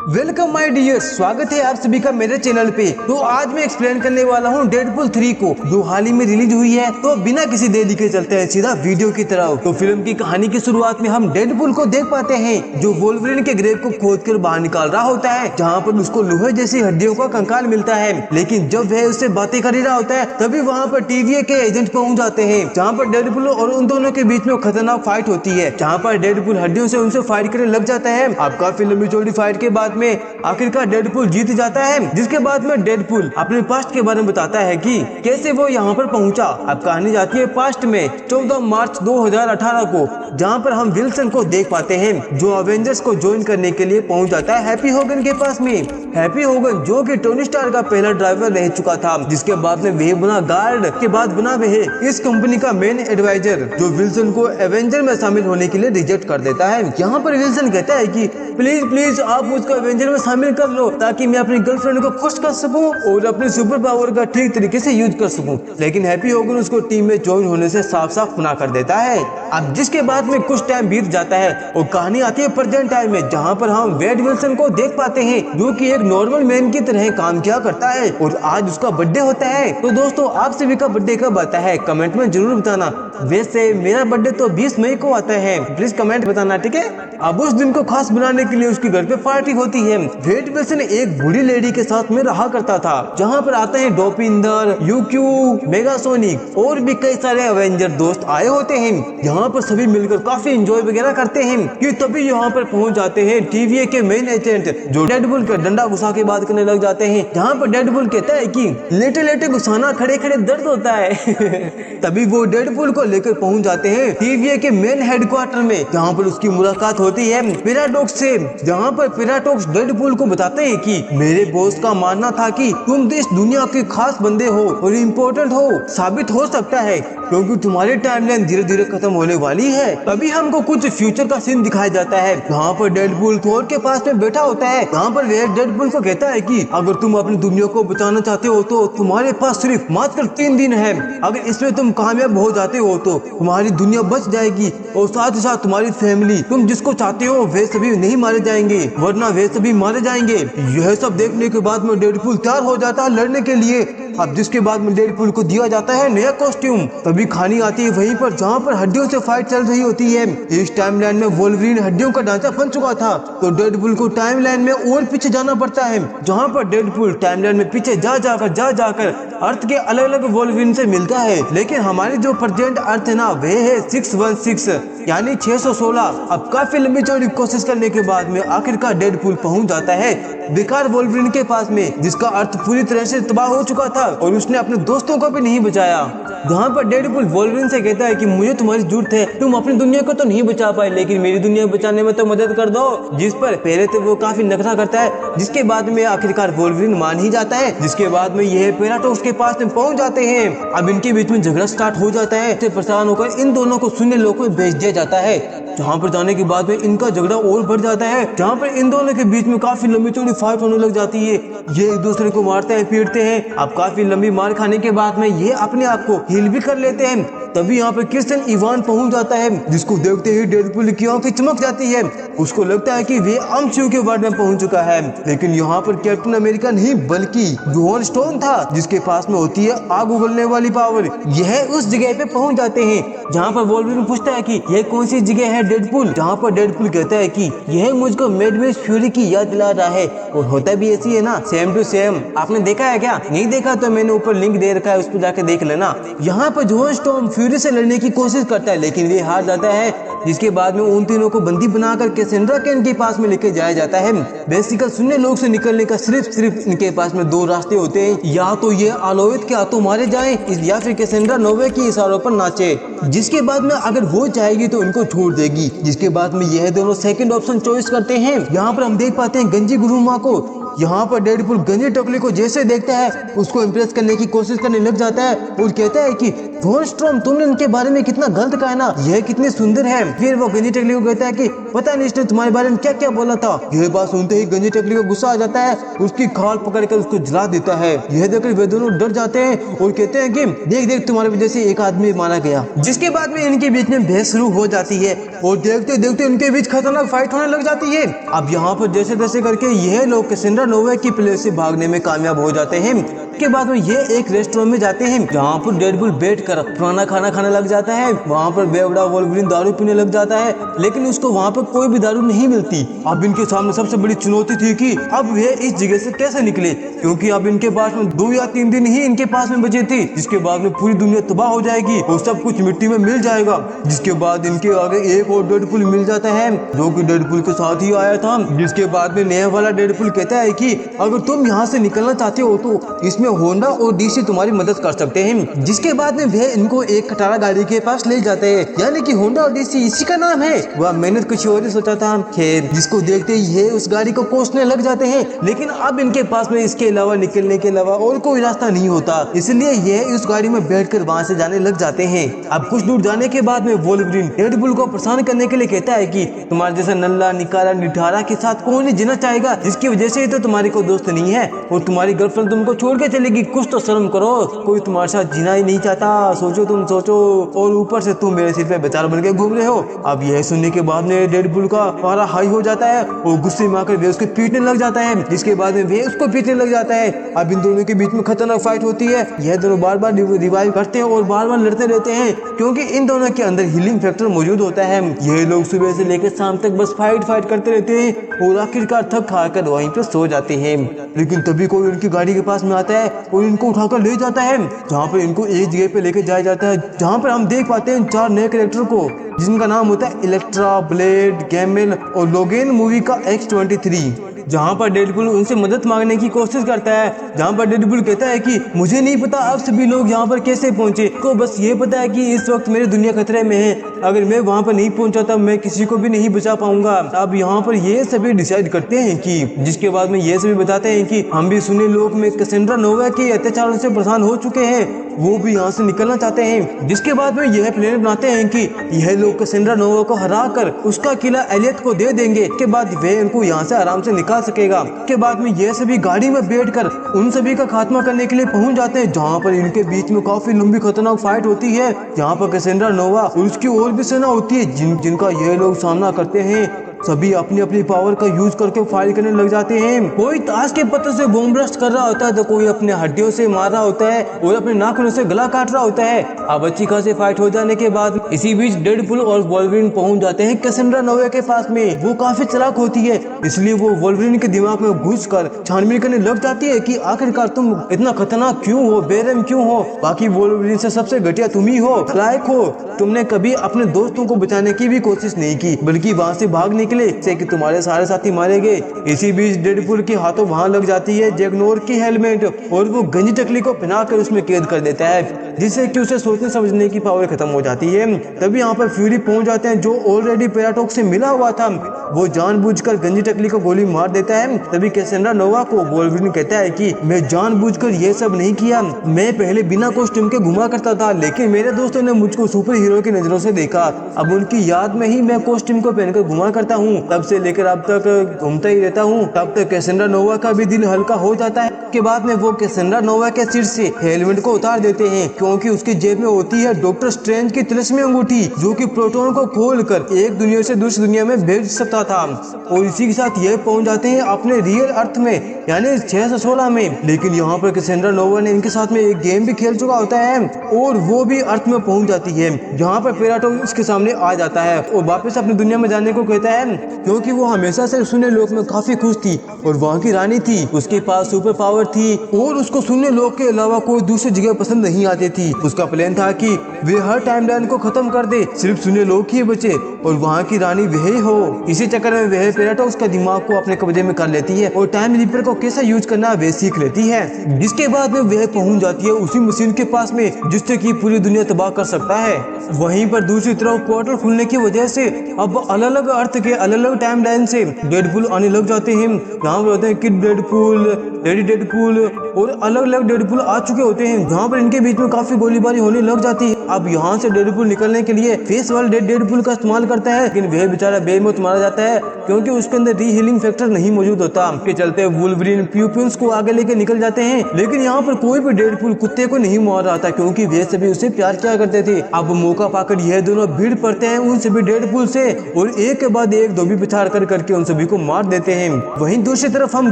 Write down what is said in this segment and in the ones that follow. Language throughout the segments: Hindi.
वेलकम माय डियर, स्वागत है आप सभी का मेरे चैनल पे। तो आज मैं एक्सप्लेन करने वाला हूँ डेडपुल 3 को, जो हाल ही में रिलीज हुई है। तो बिना किसी देरी के चलते हैं सीधा वीडियो की तरफ। तो फिल्म की कहानी की शुरुआत में हम डेडपुल को देख पाते हैं, जो वोल्वरिन के ग्रेव को खोद कर बाहर निकाल रहा होता है, जहाँ पर उसको लोहे जैसी हड्डियों का कंकाल मिलता है। लेकिन जब वह उससे बातें कर ही रहा होता है, तभी वहाँ पर TVA के एजेंट पहुँच जाते हैं, जहाँ पर डेडपुल और उन दोनों के बीच में खतरनाक फाइट होती है, जहाँ पर डेडपुल हड्डियों से उनसे फाइट करने लग जाता है। अब काफी लंबी चौड़ी फाइट के बाद में आखिरकार डेडपुल जीत जाता है, जिसके बाद में डेडपुल अपने पास्ट के बारे में बताता है कि कैसे वो यहाँ पर पहुंचा। अब कहानी जाती है पास्ट में 14 मार्च 2018 को, जहाँ पर हम विल्सन को देख पाते हैं, जो अवेंजर्स को ज्वाइन करने के लिए पहुंच जाता है हैप्पी होगन के पास में। हैप्पी होगन जो कि टोनी स्टार का पहला ड्राइवर रह चुका था, जिसके बाद में वह बना गार्ड, के बाद बना वह इस कंपनी का मेन एडवाइजर, जो विल्सन को एवेंजर में शामिल होने के लिए रिजेक्ट कर देता है। यहाँ पर विल्सन कहता है कि प्लीज प्लीज आप मुझको एवेंजर में शामिल कर लो, ताकि मैं अपनी गर्लफ्रेंड को खुश कर सकूं और अपने सुपर पावर का ठीक तरीके से यूज कर सकूं। लेकिन हैप्पी होगन उसको टीम में ज्वाइन होने से साफ साफ मना कर देता है। अब जिसके बाद में कुछ टाइम बीत जाता है और कहानी आती है प्रेजेंट टाइम में, जहाँ पर हम वेड विल्सन को देख पाते हैं, जो कि एक नॉर्मल मैन की तरह काम किया करता है, और आज उसका बर्थडे होता है। तो दोस्तों, आप सभी का बर्थडे कब आता है कमेंट में जरूर बताना। वैसे मेरा बर्थडे तो 20 मई को आता है, प्लीज कमेंट बताना, ठीक है। अब उस दिन को खास बनाने के लिए उसके घर पे पार्टी होती है। वेड विल्सन एक बूढ़ी लेडी के साथ में रहा करता था, जहाँ पर आते हैं डोपिंदर, यूक्यू, मेगासोनिक और भी कई सारे अवेंजर दोस्त आए होते हैं। यहाँ पर सभी मिलकर काफी एंजॉय वगैरह करते हैं कि तभी यहाँ पर पहुंच जाते हैं TVA के मेन एजेंट, जो डेडपुल का डंडा घुसा के बात करने लग जाते हैं। जहाँ पर डेडपुल कहता है कि लेटे लेटे घुसाना खड़े खड़े दर्द होता है। तभी वो डेडपुल को लेकर पहुंच जाते हैं TVA के मेन हेडक्वार्टर में, जहाँ पर उसकी मुलाकात होती है पैराडॉक्स से। जहाँ पर पैराडॉक्स डेडपुल को बताते हैं कि मेरे बॉस का मानना था कि तुम इस दुनिया के खास बंदे हो और इम्पोर्टेंट हो, साबित हो सकता है, क्योंकि तुम्हारी टाइमलाइन धीरे धीरे खत्म होने वाली है। तभी हमको कुछ फ्यूचर का सीन दिखाया जाता है, जहाँ पर डेडपुल थोर के पास में बैठा होता है, जहाँ पर वह डेडपुल को कहता है कि अगर तुम अपनी दुनिया को बचाना चाहते हो तो तुम्हारे पास सिर्फ मात्र 3 दिन है। अगर इसमें तुम कामयाब हो जाते हो तो तुम्हारी दुनिया बच जाएगी, और साथ ही साथ तुम्हारी फैमिली, तुम जिसको चाहते हो वे सभी नहीं मारे जाएंगे, वरना वे सभी मारे जाएंगे। यह सब देखने के बाद में डेडपुल तैयार हो जाता है लड़ने के लिए। अब जिसके बाद में डेडपुल को दिया जाता है नया कॉस्ट्यूम। तभी कहानी आती है वहीं पर, जहाँ पर हड्डियों से फाइट चल रही होती है। इस टाइमलाइन में वोल्वरिन हड्डियों का ढांचा बन चुका था, तो डेडपुल को टाइमलाइन में और पीछे जाना पड़ता है, जहाँ पर डेडपुल टाइमलाइन में पीछे जा जाकर अर्थ के अलग अलग वोल्वरिन से मिलता है। लेकिन हमारी जो प्रेजेंट अर्थ है ना, वह है 616 यानी 616। अब काफी लंबी चौड़ी कोशिश करने के बाद में आखिरकार डेडपुल पहुंच जाता है बेकार वोल्वरिन के पास में, जिसका अर्थ पूरी तरह से तबाह हो चुका था और उसने अपने दोस्तों को भी नहीं बचाया। जहाँ पर डेडपुल वोल्वरिन से कहता है कि मुझे तुम्हारी जरूरत है, तुम अपनी दुनिया को तो नहीं बचा पाए, लेकिन मेरी दुनिया बचाने में तो मदद कर दो। जिस पर पहले तो वो काफी नखरा करता है, जिसके बाद में आखिरकार वोल्वरिन मान ही जाता है। जिसके बाद में यह पैराडॉक्स के पास में पहुंच जाते हैं। अब इनके बीच में झगड़ा स्टार्ट हो जाता है। परेशान होकर इन दोनों को शून्य लोक में भेज दिया जाता है, जहाँ पर जाने के बाद में इनका झगड़ा और बढ़ जाता है, जहाँ पर इन दोनों के बीच में काफी लंबी चौड़ी फाइट होने लग जाती है। ये एक दूसरे को मारते हैं, पीटते हैं। अब काफी लंबी मार खाने के बाद में ये अपने आप को हील भी कर लेते हैं। तभी यहाँ पे क्रिस्टियन इवान पहुंच जाता है, जिसको देखते ही डेडपुल की आंखें चमक जाती है। उसको लगता है कि वे अमचू के वार्ड में पहुंच चुका है, लेकिन यहाँ पर कैप्टन अमेरिका नहीं बल्कि जॉन स्टोन था, जिसके पास में होती है आग उगलने वाली पावर। यह उस जगह पे पहुंच जाते हैं जहाँ पर वोल्वरिन पूछता है कि यह कौन सी जगह है डेडपुल, जहाँ पर डेडपुल कहता है कि यह मुझको मैड मैक्स फ्यूरी की याद दिला रहा है, और होता भी ऐसी है ना, सेम टू सेम। आपने देखा है क्या? नहीं देखा तो मैंने ऊपर लिंक दे रखा है, उस पर जाके देख लेना। यहाँ पर जॉन स्टोन फ्यूरी से लड़ने की कोशिश करता है, लेकिन वे हार जाता है। जिसके बाद में उन तीनों को बंदी बनाकर कैसेंड्रा के इनके पास में लेके जाया जाता है। बेसिकल शून्य लोक से निकलने का सिर्फ इनके पास में 2 रास्ते होते हैं, या तो ये आलोहित के हाथों मारे जाएं, या फिर कैसेंड्रा नोवे के इशारों पर नाचे। जिसके बाद में अगर वो चाहेगी तो इनको छोड़ देगी। जिसके बाद में यह दोनों सेकंड ऑप्शन चॉइस करते हैं। यहाँ पर हम देख पाते हैं गंजी गुरुमा को, यहाँ पर डेडपुल गंजी टकली को जैसे देखता है उसको इम्प्रेस करने की कोशिश करने लग जाता है और कहता है कि वॉन स्ट्रॉम तुमने इनके बारे में कितना गलत कहा ना, यह कितनी सुंदर है। फिर वो गंजी टकली को कहता है कि पता नहीं इसने तुम्हारे बारे में क्या क्या बोला था। यह बात सुनते ही गंजी टकली को गुस्सा आ जाता है, उसकी खाल पकड़कर उसको जला देता है। यह देखकर वे दोनों डर जाते हैं और कहते हैं कि देख देख तुम्हारे वजह से एक आदमी मारा गया। जिसके बाद में इनके बीच में बहस शुरू हो जाती है और देखते देखते इनके बीच खतरनाक फाइट होने लग जाती है। अब यहाँ पर जैसे तैसे करके यह लोग कैसेंड्रा नोवा की प्लेस से भागने में कामयाब हो जाते हैं। के बाद में ये एक रेस्टोरेंट में जाते हैं जहाँ पर डेडपुल बैठकर पुराना खाना खाने लग जाता है। वहाँ पर बेवड़ा वोल्वरिन दारू पीने लग जाता है, लेकिन उसको वहाँ पर कोई भी दारू नहीं मिलती। अब इनके सामने सबसे बड़ी चुनौती थी कि अब वे इस जगह से कैसे निकले, क्योंकि अब इनके पास में 2 या 3 दिन ही इनके पास में बचे थे, जिसके बाद में पूरी दुनिया तबाह हो जाएगी और सब कुछ मिट्टी में मिल जाएगा। जिसके बाद इनके आगे एक और डेडपुल मिल जाता है जो कि डेडपुल के साथ ही आया था। जिसके बाद में नया वाला डेडपुल कहता है कि अगर तुम यहाँ से निकलना चाहते हो तो इसमें होंडा और डीसी तुम्हारी मदद कर सकते हैं। जिसके बाद में वे इनको एक खटारा गाड़ी के पास ले जाते हैं, यानी कि होंडा और डीसी इसी का नाम है। वह मेहनत कुछ और ही सोचा था। खैर जिसको देखते ही ये उस गाड़ी को कोसने लग जाते हैं, लेकिन अब इनके पास में इसके अलावा निकलने के अलावा और कोई रास्ता नहीं होता, इसलिए ये उस गाड़ी में बैठकर वहाँ से जाने लग जाते हैं। अब कुछ दूर जाने के बाद में वोल्वरिन डेडपुल को परेशान करने के लिए कहता है कि तुम्हारे जैसा नल्ला निकाला निठारा के साथ कौन नहीं जीना चाहेगा, जिसकी वजह से तो तुम्हारी कोई दोस्त नहीं है और तुम्हारी गर्लफ्रेंड तुमको छोड़ के चलेगी। कुछ तो शर्म करो, कोई तुम्हारे साथ जीना ही नहीं चाहता, सोचो तुम सोचो, और ऊपर से तुम मेरे सिर पे बेचारा बन के घूम रहे हो। अब यह सुनने के बाद में डेडपुल का पारा हाई हो जाता है और गुस्से में आकर वे उसको पीटने लग जाता है। जिसके बाद में वे उसको पीटने लग जाता है। अब इन दोनों के बीच में खतरनाक फाइट होती है। यह दोनों बार बार रिवाइव करते हैं और बार बार लड़ते रहते हैं, क्योंकि इन दोनों के अंदर हीलिंग फैक्टर मौजूद होता है। यह लोग सुबह से लेकर शाम तक बस फाइट करते रहते हैं और आखिरकार थक खाकर वहीं पर सो जाते हैं। लेकिन तभी कोई उनकी गाड़ी के पास में आता है और इनको उठाकर ले जाता है, जहाँ पर इनको एक जगह पे लेके जाया जाता है, जहाँ पर हम देख पाते हैं 4 नए कैरेक्टर को, जिनका नाम होता है इलेक्ट्रा, ब्लेड, गैमेल और लोगेन मूवी का X-23। जहाँ पर डेडपुल उनसे मदद मांगने की कोशिश करता है, जहाँ पर डेडपुल कहता है कि मुझे नहीं पता आप सभी लोग यहाँ पर कैसे पहुँचे, को बस ये पता है कि इस वक्त मेरी दुनिया खतरे में है, अगर मैं वहाँ पर नहीं पहुँचा तब मैं किसी को भी नहीं बचा पाऊंगा। अब यहाँ पर ये सभी डिसाइड करते हैं कि, जिसके बाद में ये सभी बताते हैं कि हम भी सुने लोक में कैसेंड्रा नोवा के अत्याचारों से परेशान हो चुके हैं, वो भी यहाँ से निकलना चाहते हैं। जिसके बाद में यह प्लान बनाते हैं कि यह लोग कैसेंड्रा नोवा को हरा कर उसका किला एलियट को दे देंगे, के बाद वे इनको यहाँ से आराम से निकाल सकेगा। के बाद में ये सभी गाड़ी में बैठकर उन सभी का खात्मा करने के लिए पहुंच जाते हैं, जहाँ पर इनके बीच में काफी लंबी खतरनाक फाइट होती है। यहाँ पर कैसेंड्रा नोवा और उसकी और भी सेना होती है जिनका ये लोग सामना करते हैं। सभी अपनी अपनी पावर का यूज करके फायर करने लग जाते हैं। कोई ताश के पत्थर से बॉम्ब ब्लास्ट कर रहा होता है तो कोई अपने हड्डियों से मार रहा होता है और अपने नाखूनों से गला काट रहा होता है। अब अच्छी खासी फाइट हो जाने के बाद इसी बीच डेडपुल और वोल्वरिन पहुंच जाते हैं कैसेंड्रा नोवा के पास में। वो काफी चालाक होती है, इसलिए वो वोल्वरिन के दिमाग में घुसकर छानबीन करने लग जाती है कि आखिरकार तुम इतना खतरनाक क्यों हो, बेरहम क्यों हो। बाकी वोल्वरिन से सबसे घटिया तुम ही हो, लायक हो, तुमने कभी अपने दोस्तों को बचाने की भी कोशिश नहीं की, बल्कि वहाँ से भाग निकले से कि तुम्हारे सारे साथी मारे गए। इसी बीच डेडपुल के हाथों वहाँ लग जाती है जैगनोर की हेलमेट और वो गंजी टकली को पहनाकर उसमें कैद कर देता है, जिससे कि उसे सोचने समझने की पावर खत्म हो जाती है। तभी यहाँ पर फ्यूरी पहुंच जाते हैं जो ऑलरेडी पेराटॉक से मिला हुआ था। वो जानबूझकर गंजी टकली को गोली मार देता है। तभी कैसेंड्रा नोवा को वोल्वरिन कहता है कि मैं जानबूझकर ये सब नहीं किया, मैं पहले बिना कॉस्ट्यूम के घुमा करता था, लेकिन मेरे दोस्तों ने मुझको सुपर हीरो की नजरों से देखा, अब उनकी याद में ही मैं कॉस्ट्यूम को पहनकर घुमा करता हूँ, तब से लेकर अब तक घूमता ही रहता हूँ। तब तक कैसेंड्रा नोवा का भी दिल हल्का हो जाता है। के बाद में वो कैसेंड्रा नोवा के सिर से हेलमेट को उतार देते हैं, क्योंकि उसकी जेब में होती है डॉक्टर स्ट्रेंज की तिलिस्मी अंगूठी, जो कि प्रोटॉन को खोलकर एक दुनिया से दूसरी दुनिया में भेज सकता था। और इसी के साथ ये पहुंच जाते हैं अपने रियल अर्थ में, यानी 616 में। लेकिन यहाँ पर कैसेंड्रा नोवा ने इनके साथ में एक गेम भी खेल चुका होता है और वो भी अर्थ में पहुंच जाती है, जहाँ पर पेराटॉक इसके सामने आ जाता है और वापस अपनी दुनिया में जाने को कहता है, क्योंकि वो हमेशा से शून्य लोक में काफी खुश थी और वहाँ की रानी थी, उसके पास सुपर पावर थी और उसको शून्य लोक के अलावा कोई दूसरी जगह पसंद नहीं आती थी। उसका प्लान था कि वे हर टाइमलाइन को खत्म कर दे, सिर्फ शून्य लोक ही बचे और वहाँ की रानी वह हो। इसी चक्कर में वह पेराटॉक्स का दिमाग को अपने कब्जे में कर लेती है और टाइम रीपर को कैसे यूज करना वह सीख लेती है। जिसके बाद में वह पहुंच जाती है उसी मशीन के पास में जिससे कि पूरी दुनिया तबाह कर सकता है। वहीं पर दूसरी तरफ पोर्टल खुलने की वजह से अब अलग अलग अर्थ के अलग अलग टाइम लाइन से डेडपुल आने लग जाते हैं। यहाँ पर होते हैं किड डेडपुल, लेडी डेडपुल और अलग अलग डेडपुल आ चुके होते हैं, जहाँ पर इनके बीच में काफी गोलीबारी होने लग जाती है। अब यहाँ से डेडपुल निकलने के लिए फेस वाले डेडपुल का इस्तेमाल करता है, लेकिन वह बेचारा बेमौत मारा जाता है क्योंकि उसके अंदर रीहीलिंग फैक्टर नहीं मौजूद होता। के चलते वुल्वरीन प्यूपिल्स को आगे लेके निकल जाते हैं, लेकिन यहाँ पर कोई भी डेडपुल कुत्ते को नहीं मार रहा था क्योंकि वे सभी उसे प्यार किया करते थे। अब मौका पाकर यह दोनों भीड़ पड़ते हैं उन सभी डेडपुल से और एक के बाद एक धोबी पिछाड़ कर करके उन सभी को मार देते हैं। वहीं दूसरी तरफ हम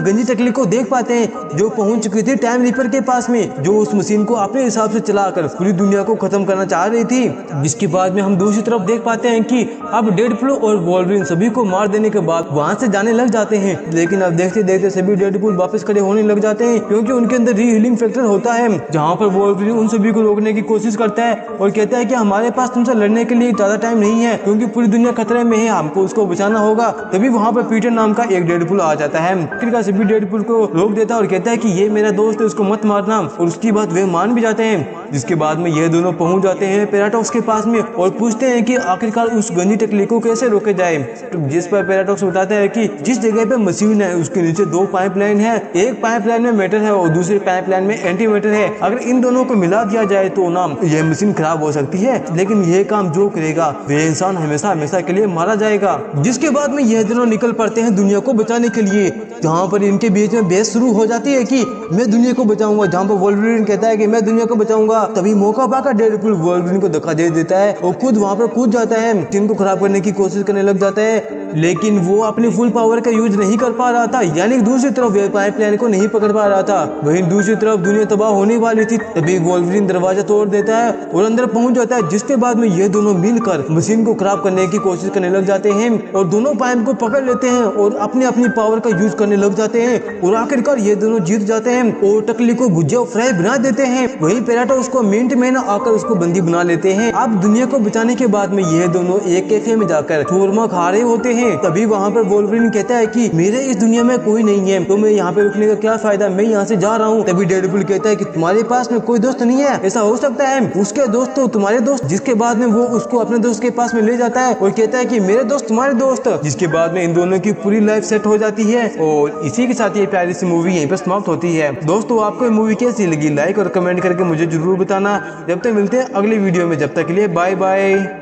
गंजी टकली को देख पाते हैं जो पहुंच चुकी थी टाइम रीपर के पास में, जो उस मशीन को अपने हिसाब से चलाकर पूरी दुनिया को खत्म करना चाह रही थी। जिसके बाद में हम दूसरी तरफ देख पाते हैं कि अब डेडपुल और वोल्वरिन सभी को मार देने के बाद वहां से जाने लग जाते हैं, लेकिन अब देखते देखते सभी डेडपुल वापस खड़े होने लग जाते हैं क्योंकि उनके अंदर रीहीलिंग फैक्टर होता है। जहां पर वोल्वरिन उन सभी को रोकने की कोशिश करता है और कहता है कि हमारे पास तुमसे लड़ने के लिए ज्यादा टाइम नहीं है क्योंकि पूरी दुनिया खतरे में है, हमको उसको बचाना होगा। तभी वहां पर पीटर नाम का एक डेडपुल आ जाता है। आखिरकार सभी डेडपुल को रोक देता है और कहता है कि ये मेरा दोस्त है, उसको मत मारना, और उसकी बात वे मान भी जाते हैं। जिसके बाद में यह दोनों पहुंच जाते हैं पेराटॉक्स के पास में और पूछते हैं कि आखिरकार उस गंजी टकली को कैसे रोके जाए। तो जिस पर पेराटॉक्स बताता है कि जिस जगह पे मशीन है उसके नीचे दो पाइपलाइन है, एक पाइपलाइन में मेटल है और दूसरी पाइपलाइन में एंटी मेटल है। अगर इन दोनों को मिला दिया जाए तो ना यह मशीन खराब हो सकती है, लेकिन यह काम जो करेगा वह इंसान हमेशा हमेशा के लिए मारा जाएगा। जिसके बाद में यह दोनों निकल पड़ते हैं दुनिया को बचाने के लिए, जहाँ पर इनके बीच में बहस शुरू हो जाती है कि मैं दुनिया को बचाऊंगा, जहाँ पर वोल्वरिन कहता है कि मैं दुनिया को बचाऊंगा। तभी मौका पाकर डेडपुल वोल्वरिन को धक्का दे देता है और खुद वहाँ पर कूद जाता है, टीम को खराब करने की कोशिश करने लग जाता है, लेकिन वो अपनी फुल पावर का यूज नहीं कर पा रहा था, यानी दूसरी तरफ वे पाइपलाइन को नहीं पकड़ पा रहा था। वहीं दूसरी तरफ दुनिया तबाह होने वाली थी। तभी वोल्वरिन दरवाजा तोड़ देता है और अंदर पहुंच जाता है। जिसके बाद में ये दोनों मिलकर मशीन को खराब करने की कोशिश करने लग जाते हैं और दोनों पाइप को पकड़ लेते हैं और अपनी अपनी पावर का यूज करने लग जाते हैं और आखिरकार ये दोनों जीत जाते हैं और टकली को भुजिया फ्राई बना देते हैं। वहीं पेराटो उसको मिंट में आकर उसको बंदी बना लेते हैं। अब दुनिया को बचाने के बाद में ये दोनों एक कैफे में जाकर शोरमा खा रहे होते हैं। तभी वहाँ पर वोल्वरिन कहता है कि मेरे इस दुनिया में कोई नहीं है तो मैं यहाँ पे रुकने का क्या फायदा, मैं यहाँ से जा रहा हूँ। तभी डेडपुल कहता है कि तुम्हारे पास में कोई दोस्त नहीं है, ऐसा हो सकता है उसके दोस्त तो तुम्हारे दोस्त। जिसके बाद में वो उसको अपने दोस्त के पास में ले जाता है और कहता है कि मेरे दोस्त तुम्हारे दोस्त। जिसके बाद में इन दोनों की पूरी लाइफ सेट हो जाती है और इसी के साथ ये प्यारी सी मूवी यहीं पर समाप्त होती है। दोस्तों आपको ये मूवी कैसी लगी लाइक और कमेंट करके मुझे जरूर बताना। जब तक मिलते हैं अगली वीडियो में, जब तक के लिए बाय बाय।